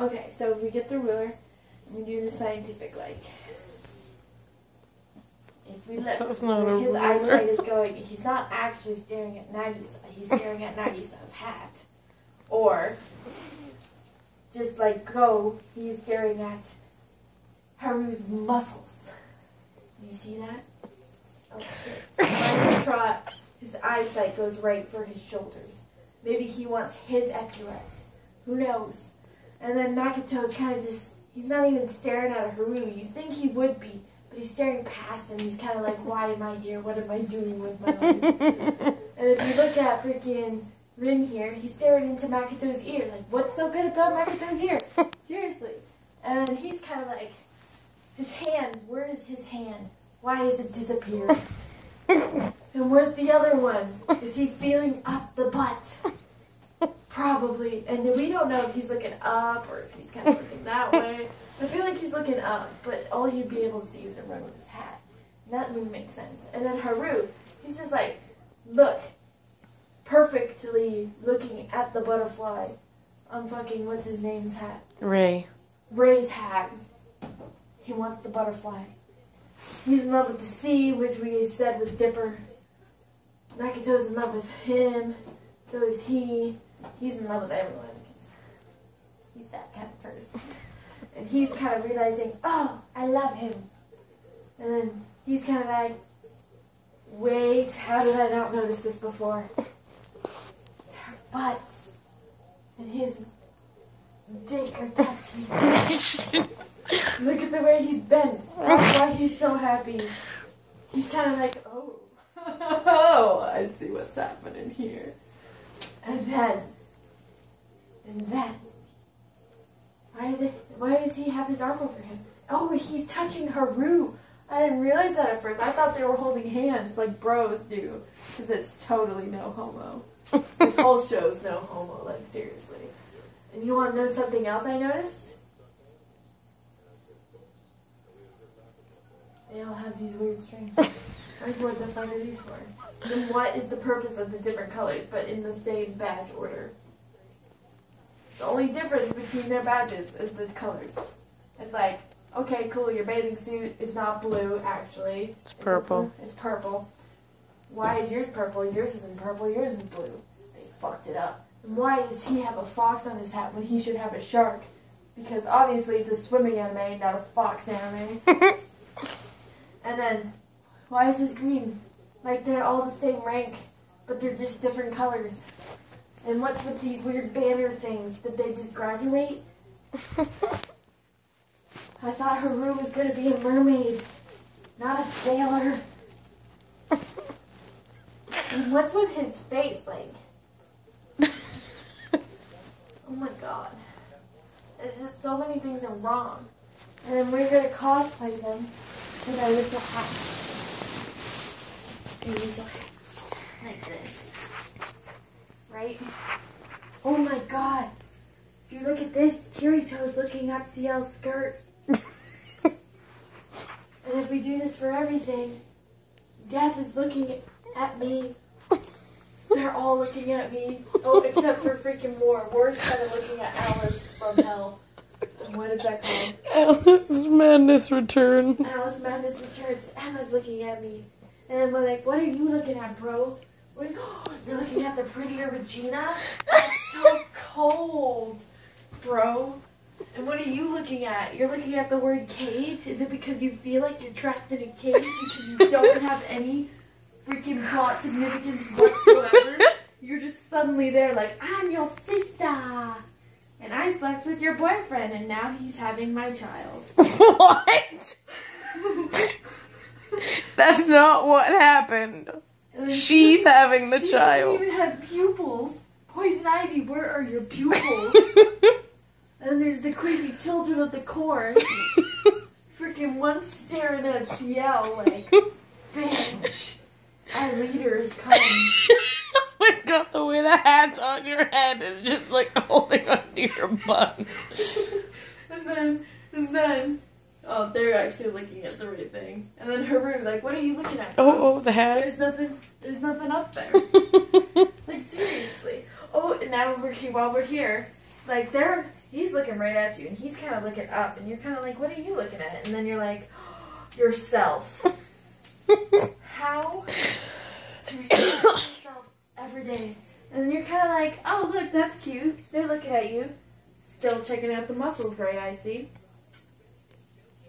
Okay, so we get the ruler, and we do the scientific, like, if we look, That's not a his ruler. eyesight is going, he's not actually staring at Nagisa, he's staring at Nagisa's hat. Or, just like go, he's staring at Haru's muscles. Do you see that? Oh shit. Like trot, his eyesight goes right for his shoulders. Maybe he wants his epaulets. Who knows? And then Makoto's kind of just, he's not even staring at Haru. You think he would be, but he's staring past him. He's kind of like, why am I here? What am I doing with my life? And if you look at freaking Rin here, he's staring into Makoto's ear. Like, what's so good about Makoto's ear? Seriously. And then he's kind of like, his hand, where is his hand? Why has it disappeared? And where's the other one? Is he feeling up the butt? Probably. And we don't know if he's looking up or if he's kind of looking that way. I feel like he's looking up, but all he'd be able to see is the run with his hat. And that would make sense. And then Haru, he's just like, look, perfectly looking at the butterfly on fucking, what's his name's hat? Ray's hat. He wants the butterfly. He's in love with the sea, which we said was Dipper. Makoto's in love with him. So is he. He's in love with everyone. He's that kind of person. And he's kind of realizing, oh, I love him. And then he's kind of like, wait, how did I not notice this before? Their butts and his dick are touching. Look at the way he's bent. That's why he's so happy. He's kind of like, oh, oh, I see what's happening here. And then, why does he have his arm over him? Oh, he's touching Haru. I didn't realize that at first. I thought they were holding hands like bros do. Because it's totally no homo. This whole show's no homo, like seriously. And you want to know something else I noticed? They all have these weird strings. Like, what the fuck are these for? Then what is the purpose of the different colors, but in the same badge order? The only difference between their badges is the colors. It's like, okay, cool, your bathing suit is not blue, actually. It's purple. It's purple. Why is yours purple? Yours isn't purple, yours is blue. They fucked it up. And why does he have a fox on his hat when he should have a shark? Because obviously it's a swimming anime, not a fox anime. And then, why is his green? Like they're all the same rank, but they're just different colors. And what's with these weird banner things? Did they just graduate? I thought Haru was going to be a mermaid, not a sailor. And what's with his face, like? Oh my god. It's just so many things are wrong. And then we're going to cosplay them with our little hats. These little hats. Like this. Right? Oh my god. If you look at this, Kirito's looking up Ciel's skirt. And if we do this for everything, Death is looking at me. They're all looking at me. Oh, except for freaking War. War's kind of looking at Alice from Hell. And what is that called? Alice Madness Returns. Alice Madness Returns. Emma's looking at me. And then we're like, what are you looking at, bro? We're like, oh, you're looking at the prettier Regina? That's so cold, bro. And what are you looking at? You're looking at the word cage? Is it because you feel like you're trapped in a cage because you don't have any freaking plot significance whatsoever? You're just suddenly there like, I'm your sister. And I slept with your boyfriend and now he's having my child. What? That's not what happened. She's having the child. She doesn't even have pupils. Poison Ivy, where are your pupils? And then there's the creepy children of the corn. Freaking one staring at Ciel like, bitch, our leader is coming. Oh my god, the way the hat's on your head is just like holding onto your butt. and then, oh, they're actually looking at the right thing. And then Haru, like, what are you looking at? Oh, the hat. There's nothing up there. Like, seriously. Oh, and now while we're here, like, he's looking right at you, and he's kind of looking up, and you're kind of like, what are you looking at? And then you're like, yourself. How to respect yourself every day. And then you're kind of like, oh, look, that's cute. They're looking at you. Still checking out the muscles, right? I see.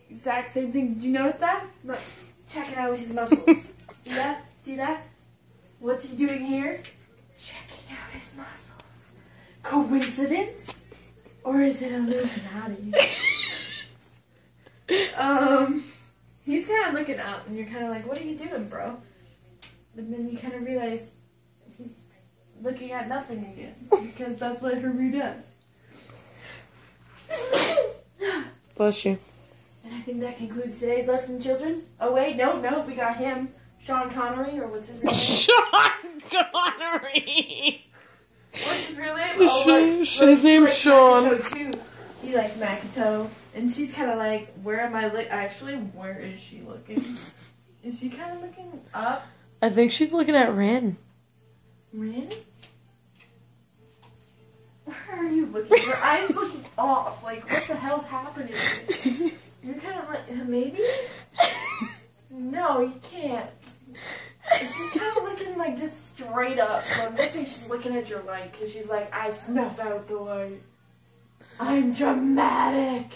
Exact same thing. Did you notice that? Look, checking out his muscles. See that? See that? What's he doing here? Checking out his muscles. Coincidence? Or is it Illuminati? He's kind of looking up, and you're kind of like, what are you doing, bro? And then you kind of realize he's looking at nothing again, because that's what Haru does. Bless you. And I think that concludes today's lesson, children. Oh, wait, no, we got him. Sean Connery, or what's his real name? Sean Connery! What's his real name? Oh, his name's Sean. Makoto, too. He likes Makoto. And she's kind of like, where am I actually, where is she looking? Is she kind of looking up? I think she's looking at Rin. Rin? Where are you looking? Your eyes looking off. Like, what the hell's happening? You're kind of like, maybe? No, you can't. She's kind of looking like just straight up. So I'm guessing she's looking at your light because she's like, I snuff out the light. I'm dramatic.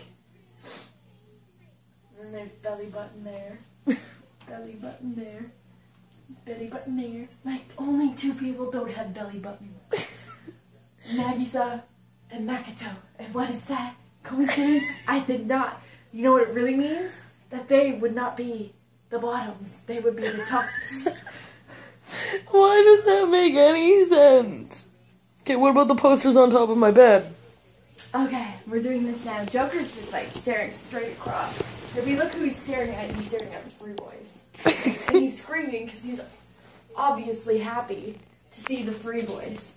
And then there's belly button there. Belly button there. Belly button there. Like, only two people don't have belly buttons. Nagisa and Makoto. And what is that? Coincidence? I think not. You know what it really means? That they would not be the bottoms. They would be the tops. Why does that make any sense? Okay, what about the posters on top of my bed? Okay, we're doing this now. Joker's just like staring straight across. If we look who he's staring at the three boys. And he's screaming because he's obviously happy to see the three boys.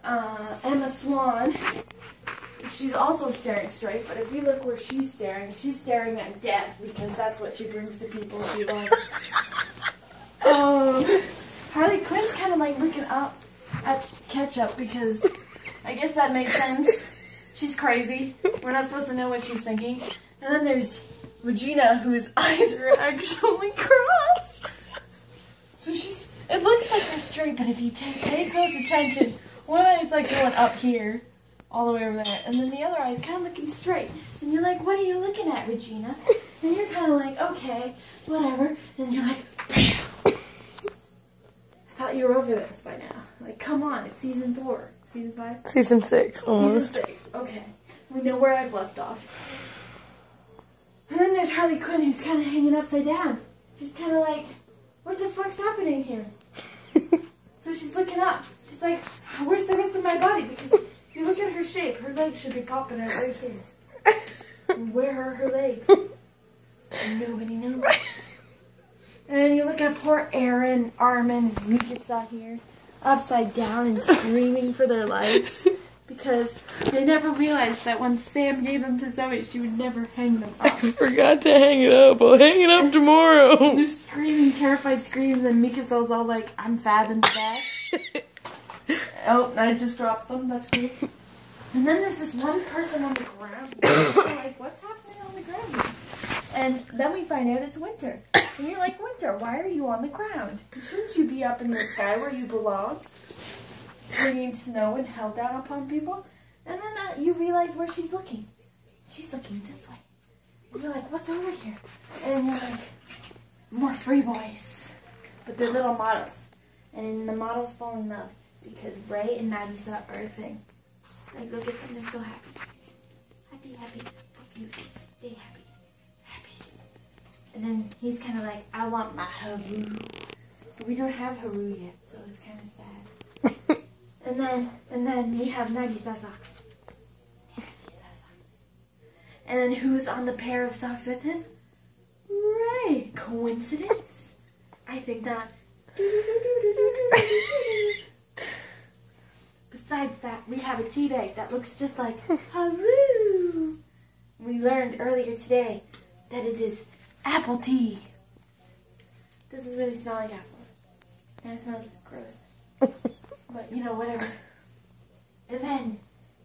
Emma Swan, she's also staring straight, but if we look where she's staring at death because that's what she brings to people she loves. Harley Quinn's kind of like looking up at Ketchup because I guess that makes sense. She's crazy. We're not supposed to know what she's thinking. And then there's Regina, whose eyes are actually crossed. So it looks like they're straight, but if you pay close attention, one eye's like going up here, all the way over there, and then the other eye's kind of looking straight. And you're like, what are you looking at, Regina? And you're kind of like, okay, whatever. And you're like, bam. I thought you were over this by now. Like, come on, it's season 4. Season 5? Season 6, almost. Season 6, okay. We know where I've left off. And then there's Harley Quinn, who's kind of hanging upside down. She's kind of like, what the fuck's happening here? So she's looking up. She's like, where's the rest of my body? Because if you look at her shape, her legs should be popping out right here. And where are her legs? Nobody knows. And then you look at poor Aaron, Armin, and Mikasa here, upside down and screaming for their lives. Because they never realized that when Sam gave them to Zoe, she would never hang them up. I forgot to hang it up. I'll hang it up tomorrow. And they're screaming, terrified screams, and Mikasa's all like, I'm fathom back. Oh, I just dropped them. That's cool. And then there's this one person on the ground. We're like, what's happening on the ground? And then we find out it's Winter. And you're like, Winter, why are you on the ground? Shouldn't you be up in the sky where you belong? Bringing snow and hell down upon people? And then you realize where she's looking. She's looking this way. And you're like, what's over here? And you're like, more free boys. But they're little models. And the models fall in love. Because Ray and Nagisa are a thing. Like, look at them, they're so happy. Happy, happy. Fuck you, stay happy. Happy. And then he's kind of like, I want my Haru. But we don't have Haru yet, so it's kind of sad. and then we have Nagisa socks. Nagisa socks. And then who's on the pair of socks with him? Ray. Coincidence? I think not. Besides that, we have a tea bag that looks just like Haru. We learned earlier today that it is apple tea. Doesn't really smell like apples. Kind of smells gross. But, you know, whatever. And then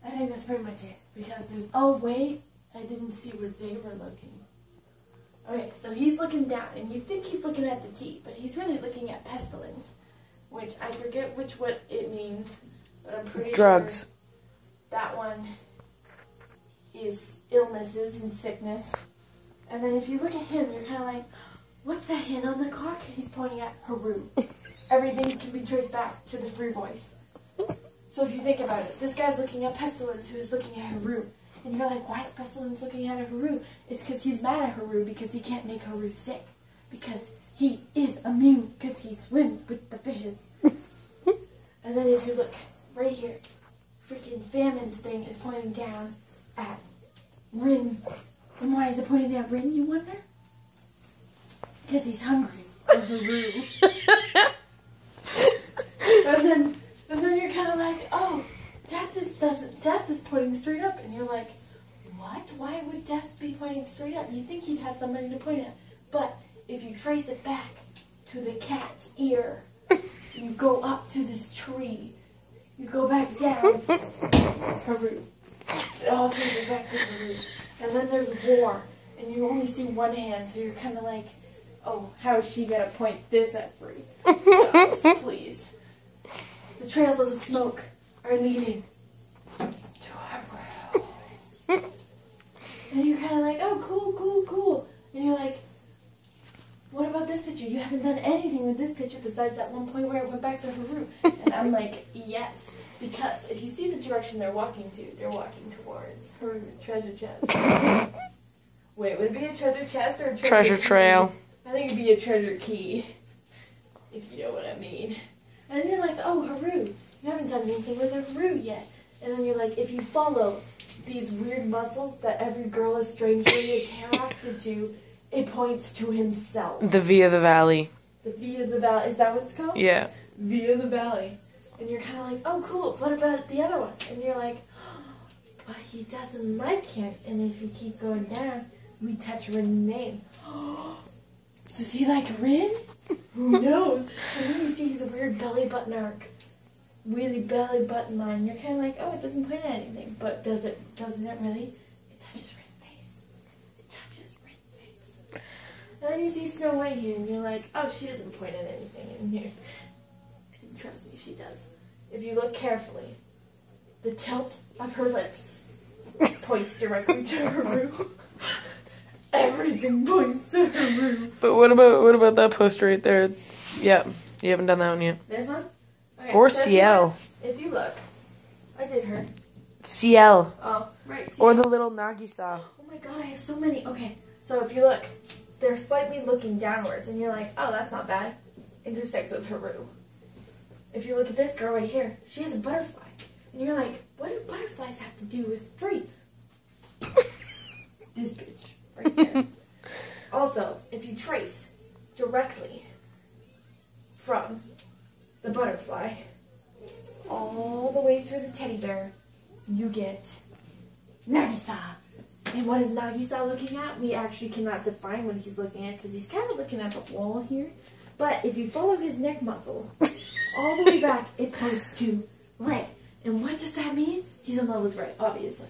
I think that's pretty much it. Because there's... Oh, wait. I didn't see where they were looking. Okay, so he's looking down. And you think he's looking at the T. But he's really looking at pestilence. Which I forget what it means. But I'm pretty Drugs. sure that one is illnesses and sickness. And then if you look at him, you're kind of like, what's that hand on the clock? He's pointing at Haru. Everything can be traced back to the free voice. So if you think about it, this guy's looking at Pestilence, who is looking at Haru. And you're like, why is Pestilence looking at Haru? It's because he's mad at Haru because he can't make Haru sick. Because he is immune because he swims with the fishes. And then if you look right here, freaking Famine's thing is pointing down at Rin. And why is it pointing at Rin, you wonder? Because he's hungry for Haru. and then you're kind of like, oh, Death is pointing straight up. And you're like, what? Why would Death be pointing straight up? You'd think he'd have somebody to point at. But if you trace it back to the cat's ear, you go up to this tree, you go back down, Haru. It all traces back to Haru. And then there's war, and you only see one hand, so you're kind of like, oh, how is she going to point this at Free? Guys, please. The trails of the smoke are leading to Haru. And you're kind of like, oh, cool. And you're like, what about this picture? You haven't done anything with this picture besides that one point where it went back to Haru. And I'm like, yes. Because if you see the direction they're walking to, they're walking towards Haru's treasure chest. Wait, would it be a treasure chest or a treasure trail? I think it'd be a treasure key. If you know what I mean. And you're like, oh, Haru. You haven't done anything with Haru yet. And then you're like, if you follow these weird muscles that every girl is strangely attracted to, it points to himself. The Via the Valley. The Via the Valley. Is that what it's called? Yeah. Via the Valley. And you're kind of like, oh, cool. What about the other ones? And you're like, oh, but he doesn't like him. And if you keep going down, we touch Rin's name. Does he like Rin? Who knows? And then you see his weird belly button arc. Really belly button line. You're kind of like, oh, it doesn't point at anything. But does it? Doesn't it really? It touches Rin's face. It touches Rin's face. And then you see Snow White here, and you're like, oh, she doesn't point at anything in here. And trust me, she does. If you look carefully, the tilt of her lips points directly to Haru. Everything points to Haru. But what about that poster right there? Yeah, you haven't done that one yet. This one? Okay, Or so Ciel. If you look, I did her. Ciel. Oh, right. Ciel. Or the little Nagisa. Oh my god, I have so many. Okay, so if you look, they're slightly looking downwards, and you're like, oh, that's not bad. Intersects with Haru. If you look at this girl right here, she has a butterfly. And you're like, what do butterflies have to do with Free? This bitch, right there. Also, if you trace directly from the butterfly all the way through the teddy bear, you get Nagisa. And what is Nagisa looking at? We actually cannot define what he's looking at because he's kind of looking at the wall here. But if you follow his neck muscle all the way back, it points to Ray. And what does that mean? He's in love with Ray, obviously.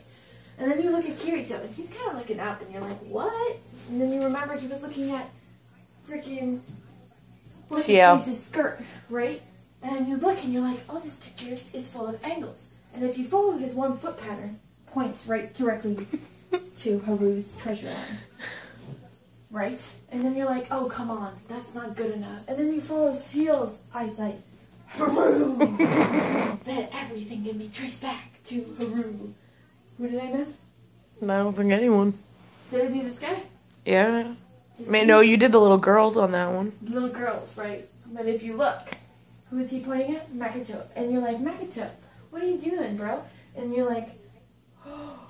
And then you look at Kirito, and he's kind of looking up, and you're like, what? And then you remember he was looking at freaking what's his skirt, right? And then you look, and you're like, oh, this picture is full of angles. And if you follow his 1 foot pattern, points right directly to Haru's treasure line. Right? And then you're like, oh, come on, that's not good enough. And then you follow Ciel's eyesight. Haru! That everything can be traced back to Haru. Who did I miss? I don't think anyone. Did I do this guy? Yeah. No, you did the little girls on that one. Little girls, right? But if you look, who is he pointing at? Makoto. And you're like, Makoto, what are you doing, bro? And you're like, oh,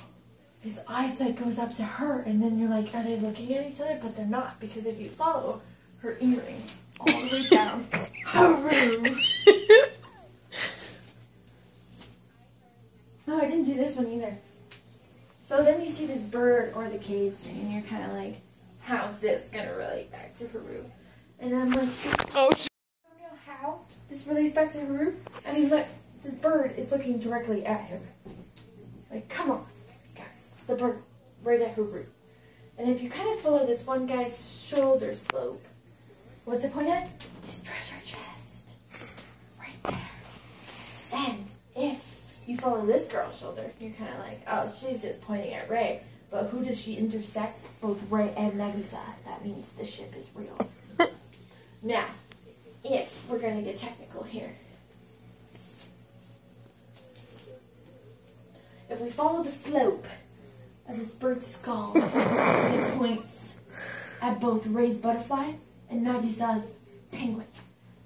his eyesight goes up to her. And then you're like, are they looking at each other? But they're not, because if you follow her earring all the way down, Haru. No, I didn't do this one either. So then you see this bird or the cage thing, and you're kind of like, how's this going to relate back to Haru? And I'm like, oh, I don't know how this relates back to Haru. I mean, look, this bird is looking directly at him. Like, come on, guys. The bird right at her root. And if you kind of follow this one guy's shoulder slope, what's it point at? His treasure chest. Right there. And if you follow this girl's shoulder, you're kind of like, oh, she's just pointing at Ray. But who does she intersect? Both Ray and Nagisa. That means the ship is real. Now, if we're going to get technical here. If we follow the slope of this bird's skull, it points at both Ray's butterfly and Nagisa's penguin.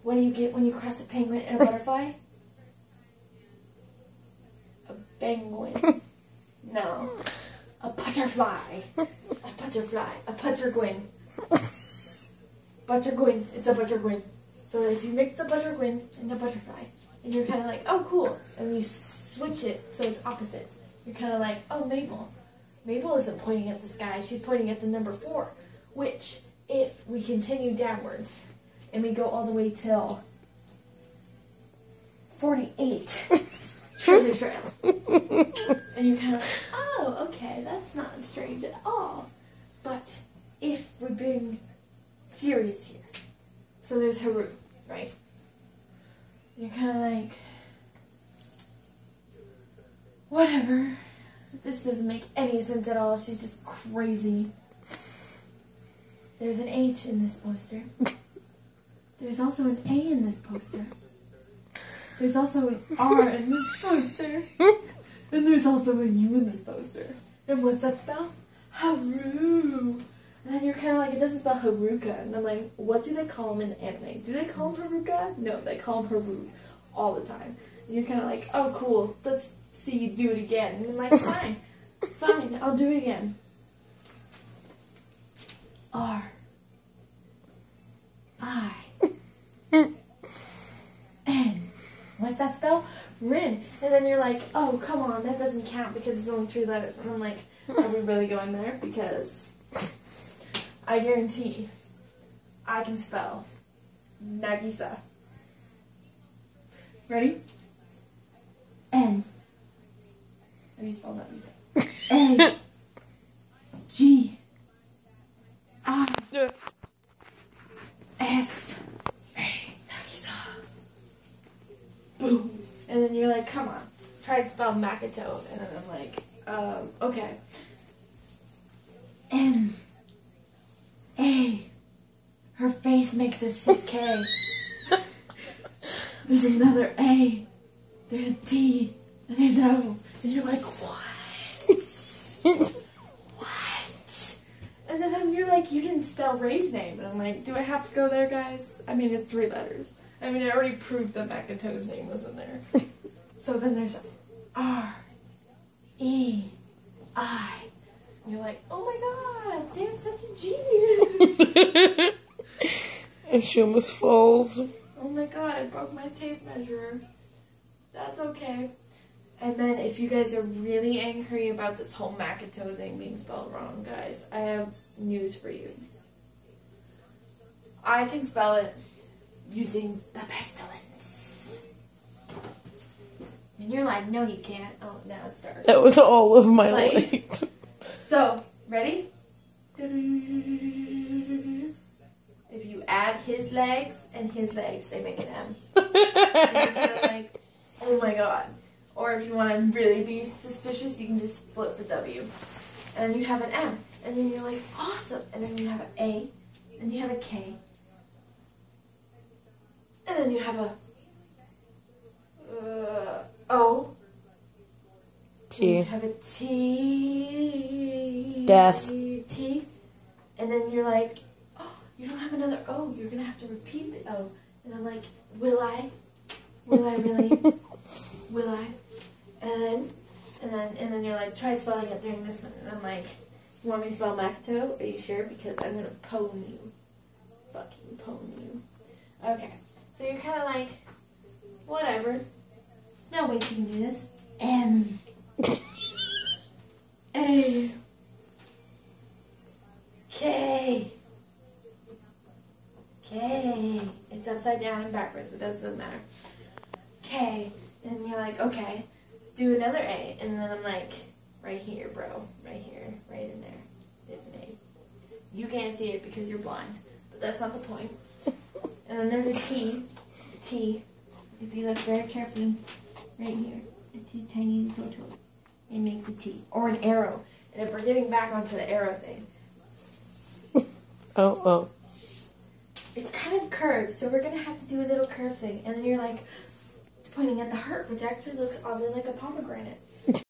What do you get when you cross a penguin and a butterfly? A penguin. No. A butterfly. A butterfly. A butterguin. Butterguin. It's a butterguin. So if you mix the butterguin and the butterfly, and you're kind of like, oh, cool, and you switch it so it's opposite, you're kind of like, oh, Mabel. Mabel isn't pointing at the sky. She's pointing at the number 4, which, if we continue downwards, and we go all the way till 48, treasure trail. And you're kind of like, oh, okay, that's not strange at all. But if we're being serious here, so there's Haru, right? You're kind of like, whatever. This doesn't make any sense at all. She's just crazy. There's an H in this poster. There's also an A in this poster. There's also an R in this poster. And there's also a U in this poster. And what's that spell? Haru. And then you're kind of like, it doesn't spell Haruka. And I'm like, what do they call him in anime? Do they call him Haruka? No, they call him Haru all the time. And you're kind of like, oh, cool, let's see you do it again. And I'm like, fine, fine, I'll do it again. R. I. N. What's that spell? Rin. And then you're like, oh, come on, that doesn't count because it's only 3 letters. And I'm like, are we really going there? Because I guarantee I can spell Nagisa. Ready? N. How do you spell Nagisa? A. G. I. S. A. Nagisa. Boom. And then you're like, come on, try to spell Makoto. And then I'm like, okay. N. A. Her face makes a CK. There's another A. There's a T. And there's an O. And you're like, what? What? And then you're like, you didn't spell Ray's name. And I'm like, do I have to go there, guys? I mean, it's 3 letters. I mean, I already proved that Makoto's name was in there. So then there's R. E. I. And you're like, oh my god, Sam's such a genius. And she almost falls. Oh my god, I broke my tape measure. That's okay. And then if you guys are really angry about this whole Makoto thing being spelled wrong, guys, I have news for you. I can spell it using the pestilence. And you're like, no you can't. Oh, now it's dark. That was all of my light. So, ready? If you add his legs and his legs, they make an M. And you're kind of like, oh my god. Or if you want to really be suspicious, you can just flip the W. And then you have an M. And then you're like, awesome. And then you have an A. And you have a K. And then you have a O. T. And you have a T. Death. T. And then you're like, oh, you don't have another O. You're going to have to repeat the O. And I'm like, will I? Will I really? Will I? And then you're like, try spelling it during this one. And I'm like, you want me to spell Makoto? Are you sure? Because I'm going to pwn you. Fucking pwn you. Okay. So you're kind of like, whatever. No way you can do this. M. A. K. K. It's upside down and backwards, but that doesn't matter. K. And you're like, okay. do another A, and then I'm like, right here, bro, right here, right in there. There's an A. You can't see it because you're blind, but that's not the point. And then there's a T. A T. If you look very carefully, right here, it's his tiny little toes. It makes a T or an arrow. And if we're getting back onto the arrow thing, oh. it's kind of curved, so we're gonna have to do a little curve thing. And then you're like, it's pointing at the heart, which actually looks oddly like a pomegranate.